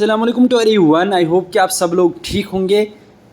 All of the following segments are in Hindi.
अस्सलाम वालेकुम टू एवरीवन। आई होप कि आप सब लोग ठीक होंगे।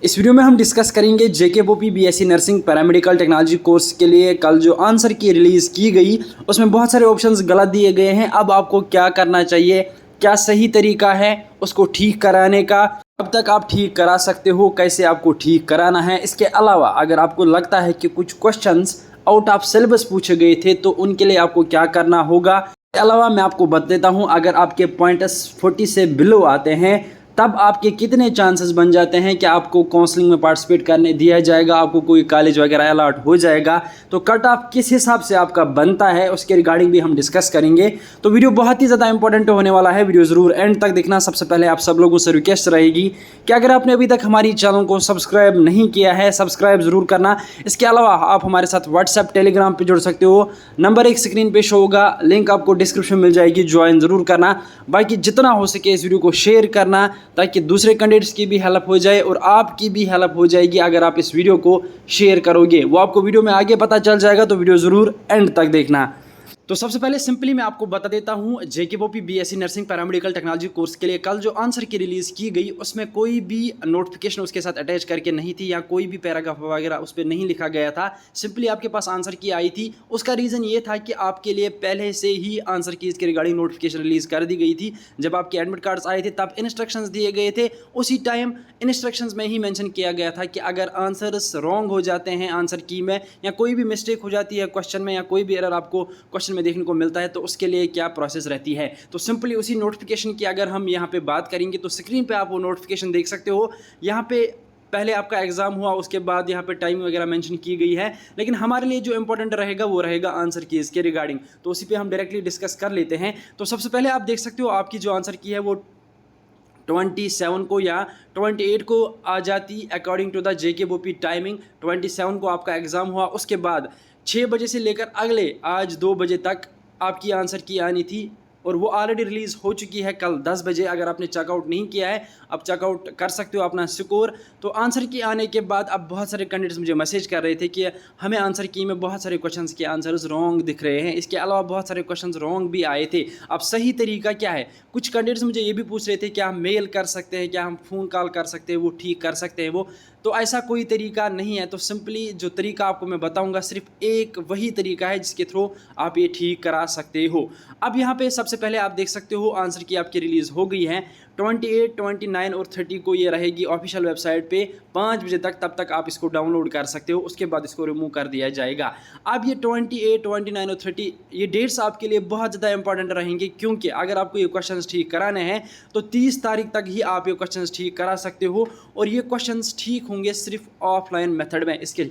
इस वीडियो में हम डिस्कस करेंगे JKBOP BSc nursing paramedical technology course के लिए कल जो आंसर की रिलीज़ की गई उसमें बहुत सारे ऑप्शंस गलत दिए गए हैं। अब आपको क्या करना चाहिए, क्या सही तरीका है उसको ठीक कराने का, कब तक आप ठीक करा सकते हो, कैसे आपको ठीक कराना है। इसके अलावा अगर आपको लगता है कि कुछ क्वेश्चंस आउट ऑफ सिलेबस पूछे गए थे तो उनके लिए आपको क्या करना होगा। इसके अलावा मैं आपको बता देता हूं, अगर आपके पॉइंट्स 40 से बिलो आते हैं तब आपके कितने चांसेस बन जाते हैं कि आपको काउंसलिंग में पार्टिसिपेट करने दिया जाएगा, आपको कोई कॉलेज वगैरह अलॉट हो जाएगा। तो कट ऑफ किस हिसाब से आपका बनता है उसके रिगार्डिंग भी हम डिस्कस करेंगे। तो वीडियो बहुत ही ज़्यादा इंपॉर्टेंट होने वाला है, वीडियो ज़रूर एंड तक देखना। सबसे पहले आप सब लोगों से रिक्वेस्ट रहेगी कि अगर आपने अभी तक हमारी चैनल को सब्सक्राइब नहीं किया है, सब्सक्राइब ज़रूर करना। इसके अलावा आप हमारे साथ व्हाट्सएप टेलीग्राम पर जुड़ सकते हो, नंबर एक स्क्रीन पे शो होगा, लिंक आपको डिस्क्रिप्शन मिल जाएगी, ज्वाइन ज़रूर करना। बाकी जितना हो सके इस वीडियो को शेयर करना ताकि दूसरे कैंडिडेट्स की भी हेल्प हो जाए और आपकी भी हेल्प हो जाएगी। अगर आप इस वीडियो को शेयर करोगे वो आपको वीडियो में आगे पता चल जाएगा, तो वीडियो ज़रूर एंड तक देखना। तो सबसे पहले सिंपली मैं आपको बता देता हूं, JKBOP BSc nursing paramedical technology course के लिए कल जो आंसर की रिलीज़ की गई उसमें कोई भी नोटिफिकेशन उसके साथ अटैच करके नहीं थी या कोई भी पैराग्राफ वगैरह उस पर नहीं लिखा गया था। सिंपली आपके पास आंसर की आई थी। उसका रीज़न ये था कि आपके लिए पहले से ही आंसर की इसके रिगार्डिंग नोटिफिकेशन रिलीज़ कर दी गई थी। जब आपके एडमिट कार्ड्स आए थे तब इंस्ट्रक्शंस दिए गए थे। उसी टाइम इंस्ट्रक्शंस में ही मेंशन किया गया था कि अगर आंसर्स रॉन्ग हो जाते हैं आंसर की में, या कोई भी मिस्टेक हो जाती है क्वेश्चन में, या कोई भी एरर आपको क्वेश्चन में देखने को मिलता है तो उसके लिए क्या प्रोसेस रहती है। तो सिंपली उसी नोटिफिकेशन की अगर हम यहाँ पे बात करेंगे तो स्क्रीन पे आप वो नोटिफिकेशन देख सकते हो। यहाँ पे पहले आपका एग्जाम हुआ, उसके बाद यहाँ पे टाइम वगैरह मेंशन की गई है, लेकिन हमारे लिए जो इंपॉर्टेंट रहेगा वो रहेगा आंसर की इसके रिगार्डिंग। तो उसी पे हम डायरेक्टली डिस्कस कर लेते हैं। तो सबसे पहले आप देख सकते हो आपकी जो आंसर की है वो 27 को या 28 को आ जाती अकॉर्डिंग टू द जेकेबीओपी टाइमिंग। 27 को आपका एग्ज़ाम हुआ, उसके बाद 6 बजे से लेकर अगले आज 2 बजे तक आपकी आंसर की आनी थी और वो ऑलरेडी रिलीज़ हो चुकी है कल 10 बजे। अगर आपने चेकआउट नहीं किया है आप चेकआउट कर सकते हो अपना स्कोर। तो आंसर की आने के बाद अब बहुत सारे कैंडिडेट्स मुझे मैसेज कर रहे थे कि हमें आंसर की में बहुत सारे क्वेश्चंस के आंसर्स रॉन्ग दिख रहे हैं। इसके अलावा बहुत सारे क्वेश्चंस रॉन्ग भी आए थे। अब सही तरीका क्या है, कुछ कैंडिडेट्स मुझे ये भी पूछ रहे थे क्या हम मेल कर सकते हैं, क्या हम फ़ोन कॉल कर सकते हैं, वो ठीक कर सकते हैं वो। तो ऐसा कोई तरीका नहीं है। तो सिंपली जो तरीका आपको मैं बताऊंगा सिर्फ एक वही तरीका है जिसके थ्रू आप ये ठीक करा सकते हो। अब यहाँ पे सबसे पहले आप देख सकते हो आंसर की आपकी रिलीज़ हो गई है 28, 29 और 30 को ये रहेगी ऑफिशियल वेबसाइट पे 5 बजे तक। तब तक आप इसको डाउनलोड कर सकते हो, उसके बाद इसको रिमूव कर दिया जाएगा। अब ये 28, 29 और 30 ये डेट्स आपके लिए बहुत ज़्यादा इंपॉर्टेंट रहेंगे, क्योंकि अगर आपको ये क्वेश्चंस ठीक कराने हैं तो 30 तारीख तक ही आप ये क्वेश्चंस ठीक करा सकते हो। और ये क्वेश्चंस ठीक होंगे सिर्फ ऑफलाइन मेथड में, इसके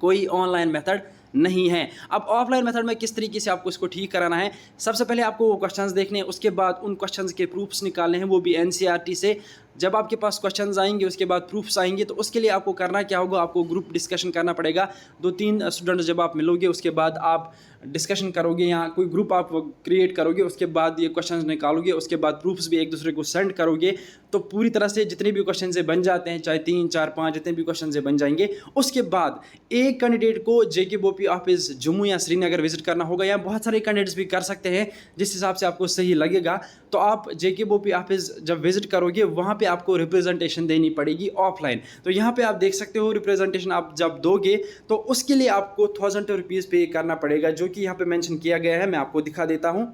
कोई ऑनलाइन मेथड नहीं है। अब ऑफलाइन मेथड में किस तरीके से आपको इसको ठीक कराना है, सबसे पहले आपको वो क्वेश्चंस देखने हैं, उसके बाद उन क्वेश्चंस के प्रूफ्स निकालने हैं, वो भी एनसीईआरटी से। जब आपके पास क्वेश्चंस आएंगे उसके बाद प्रूफ्स आएंगे, तो उसके लिए आपको करना क्या होगा, आपको ग्रुप डिस्कशन करना पड़ेगा। 2-3 स्टूडेंट्स जब आप मिलोगे उसके बाद आप डिस्कशन करोगे या कोई ग्रुप आप क्रिएट करोगे, उसके बाद ये क्वेश्चंस निकालोगे, उसके बाद प्रूफ्स भी एक दूसरे को सेंड करोगे। तो पूरी तरह से जितने भी क्वेश्चन से बन जाते हैं, चाहे 3, 4, 5 जितने भी क्वेश्चन से बन जाएंगे, उसके बाद एक कैंडिडेट को जेकेबीओपी ऑफिस जम्मू या श्रीनगर विजिट करना होगा, या बहुत सारे कैंडिडेट्स भी कर सकते हैं जिस हिसाब से आपको सही लगेगा। तो आप जेकेबीओपी ऑफिस जब विजिट करोगे वहाँ पे आपको रिप्रेजेंटेशन देनी पड़ेगी ऑफलाइन। तो यहाँ पे आप देख सकते हो रिप्रेजेंटेशन आप जब दोगे तो उसके लिए आपको 1000 रुपीज़ पे करना पड़ेगा, जो कि यहाँ पे मेंशन किया गया है। मैं आपको दिखा देता हूँ।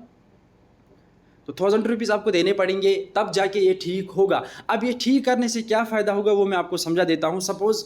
तो 1000 रुपीज़ आपको देने पड़ेंगे, तब जाके ये ठीक होगा। अब ये ठीक करने से क्या फ़ायदा होगा वो मैं आपको समझा देता हूँ। सपोज़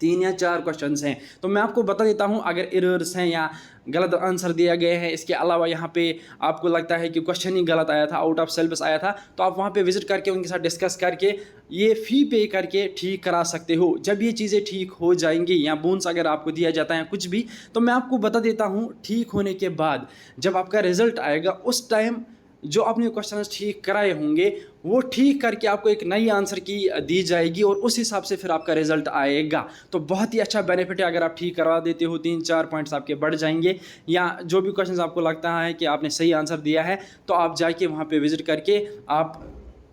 3 या 4 क्वेश्चंस हैं तो मैं आपको बता देता हूं, अगर एरर्स हैं या गलत आंसर दिया गया है, इसके अलावा यहाँ पे आपको लगता है कि क्वेश्चन ही गलत आया था, आउट ऑफ सिलेबस आया था, तो आप वहाँ पे विजिट करके उनके साथ डिस्कस करके ये फ़ी पे करके ठीक करा सकते हो। जब ये चीज़ें ठीक हो जाएंगी या बोनस अगर आपको दिया जाता है कुछ भी, तो मैं आपको बता देता हूँ ठीक होने के बाद जब आपका रिजल्ट आएगा उस टाइम जो आपने क्वेश्चन ठीक कराए होंगे वो ठीक करके आपको एक नई आंसर की दी जाएगी और उस हिसाब से फिर आपका रिजल्ट आएगा। तो बहुत ही अच्छा बेनिफिट है, अगर आप ठीक करवा देते हो 3-4 पॉइंट्स आपके बढ़ जाएंगे। या जो भी क्वेश्चंस आपको लगता है कि आपने सही आंसर दिया है तो आप जाके वहाँ पे विजिट करके आप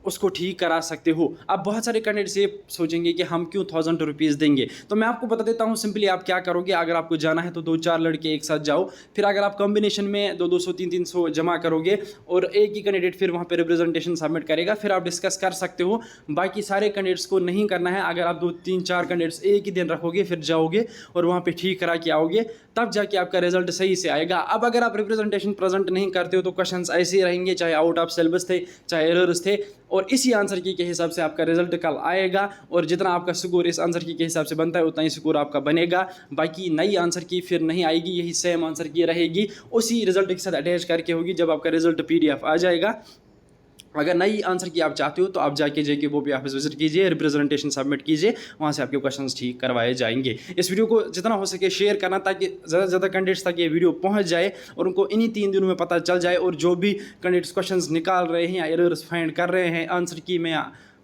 उसको ठीक करा सकते हो। अब बहुत सारे कैंडिडेट्स ये सोचेंगे कि हम क्यों 1000 रुपीज़ देंगे, तो मैं आपको बता देता हूँ सिंपली आप क्या करोगे। अगर आपको जाना है तो 2-4 लड़के एक साथ जाओ, फिर अगर आप कॉम्बिनेशन में 200 300 जमा करोगे और एक ही कैंडिडेट फिर वहाँ पे रिप्रेजेंटेशन सबमिट करेगा, फिर आप डिस्कस कर सकते हो। बाकी सारे कैंडिडेट्स को नहीं करना है। अगर आप 2-3-4 कैंडिडेट्स एक ही दिन रखोगे फिर जाओगे और वहाँ पे ठीक करा के आओगे, तब जाके आपका रिजल्ट सही से आएगा। अब अगर आप रिप्रेजेंटेशन प्रेजेंट नहीं करते हो तो क्वेश्चंस ऐसे ही रहेंगे, चाहे आउट ऑफ सिलेबस थे चाहे एरर्स थे, और इसी आंसर की के हिसाब से आपका रिजल्ट कल आएगा। और जितना आपका स्कोर इस आंसर की के हिसाब से बनता है उतना ही स्कोर आपका बनेगा। बाकी नई आंसर की फिर नहीं आएगी, यही सेम आंसर की रहेगी, उसी रिजल्ट के साथ अटैच करके होगी जब आपका रिजल्ट PDF आ जाएगा। अगर नई आंसर की आप चाहते हो तो आप जाके JK बोपी ऑफिस विजिट कीजिए, रिप्रेजेंटेशन सबमिट कीजिए, वहाँ से आपके क्वेश्चंस ठीक करवाए जाएंगे। इस वीडियो को जितना हो सके शेयर करना ताकि ज़्यादा से ज़्यादा कैंडिडेट्स तक ये वीडियो पहुँच जाए और उनको इन्हीं 3 दिनों में पता चल जाए। और जो भी कैंडिडेट्स क्वेश्चंस निकाल रहे हैं या एरर्स फाइंड कर रहे हैं आंसर की में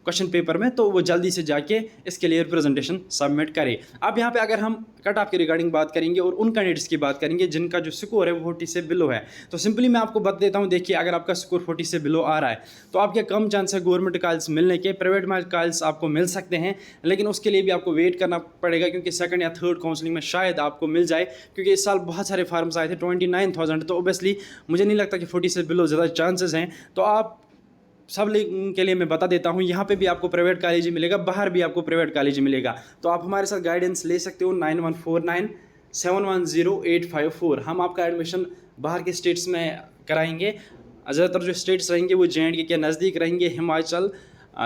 क्वेश्चन पेपर में, तो वो जल्दी से जाके इसके लिए रिप्रेजेंटेशन सबमिट करें। अब यहाँ पे अगर हम कट ऑफ के रिगार्डिंग बात करेंगे और उन कैंडिडेट्स की बात करेंगे जिनका जो स्कोर है वो 40 से बिलो है, तो सिंपली मैं आपको बता देता हूँ। देखिए, अगर आपका स्कोर 40 से बिलो आ रहा है तो आपके कम चांस है गवर्नमेंट कॉलेज मिलने के। प्राइवेट कॉलेज आपको मिल सकते हैं, लेकिन उसके लिए भी आपको वेट करना पड़ेगा, क्योंकि सेकंड या थर्ड काउंसलिंग में शायद आपको मिल जाए, क्योंकि इस साल बहुत सारे फार्म्स आए थे 29,000। तो ओबियसली मुझे नहीं लगता कि 40 से बिलो ज़्यादा चांसेस हैं। तो आप सब के लिए मैं बता देता हूँ, यहाँ पे भी आपको प्राइवेट कॉलेज ही मिलेगा, बाहर भी आपको प्राइवेट कॉलेज मिलेगा। तो आप हमारे साथ गाइडेंस ले सकते हो 9149710854। हम आपका एडमिशन बाहर के स्टेट्स में कराएंगे। ज़्यादातर जो स्टेट्स रहेंगे वो JNK के नज़दीक रहेंगे, हिमाचल,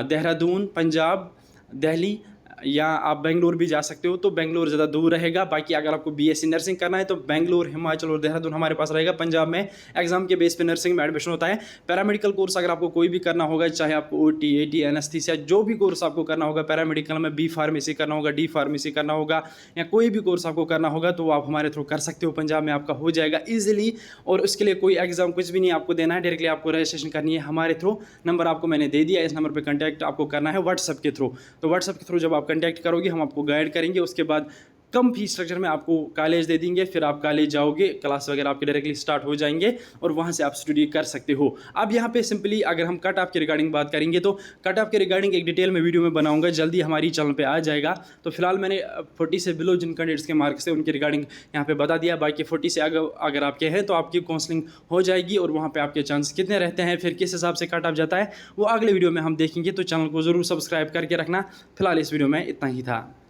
देहरादून, पंजाब, दिल्ली, या आप बेंगलोर भी जा सकते हो। तो बेंगलोर ज़्यादा दूर रहेगा। बाकी अगर आपको BSc नर्सिंग करना है तो बेंगलोर, हिमाचल और देहरादून हमारे पास रहेगा। पंजाब में एग्जाम के बेस पे नर्सिंग में एडमिशन होता है। पैरामेडिकल कोर्स अगर आपको कोई भी करना होगा, चाहे आपको OT, AT, एनेस्थीसिया जो भी कोर्स आपको करना होगा, पैरामेडिकल में B फार्मेसी करना होगा, D फार्मेसी करना होगा, या कोई भी कोर्स आपको करना होगा, तो आप हमारे थ्रू कर सकते हो। पंजाब में आपका हो जाएगा ईजिली, और उसके लिए कोई एग्जाम कुछ भी नहीं आपको देना है, डायरेक्टली आपको रजिस्ट्रेशन करनी है हमारे थ्रू। नंबर आपको मैंने दे दिया, इस नंबर पर कॉन्टैक्ट आपको करना है व्हाट्सएप के थ्रू। तो व्हाट्सएप के थ्रू जब आप कॉन्टैक्ट करोगे हम आपको गाइड करेंगे। उसके बाद कम फीस स्ट्रक्चर में आपको कॉलेज दे देंगे, फिर आप कॉलेज जाओगे, क्लास वगैरह आपके डायरेक्टली स्टार्ट हो जाएंगे और वहाँ से आप स्टडी कर सकते हो। अब यहाँ पे सिंपली अगर हम कट ऑफ के रिगार्डिंग बात करेंगे तो कट ऑफ के रिगार्डिंग एक डिटेल में वीडियो में बनाऊंगा, जल्दी हमारी चैनल पे आ जाएगा। तो फिलहाल मैंने 40 से बिलो जिन कैंडिडेट्स के मार्क्स थे उनके रिगार्डिंग यहाँ पे बता दिया। बाकी 40 से अगर आपके हैं तो आपकी काउंसलिंग हो जाएगी, और वहाँ पर आपके चांस कितने रहते हैं, फिर किस हिसाब से कट ऑफ जाता है, वो अगले वीडियो में हम देखेंगे। तो चैनल को ज़रूर सब्सक्राइब करके रखना। फिलहाल इस वीडियो में इतना ही था।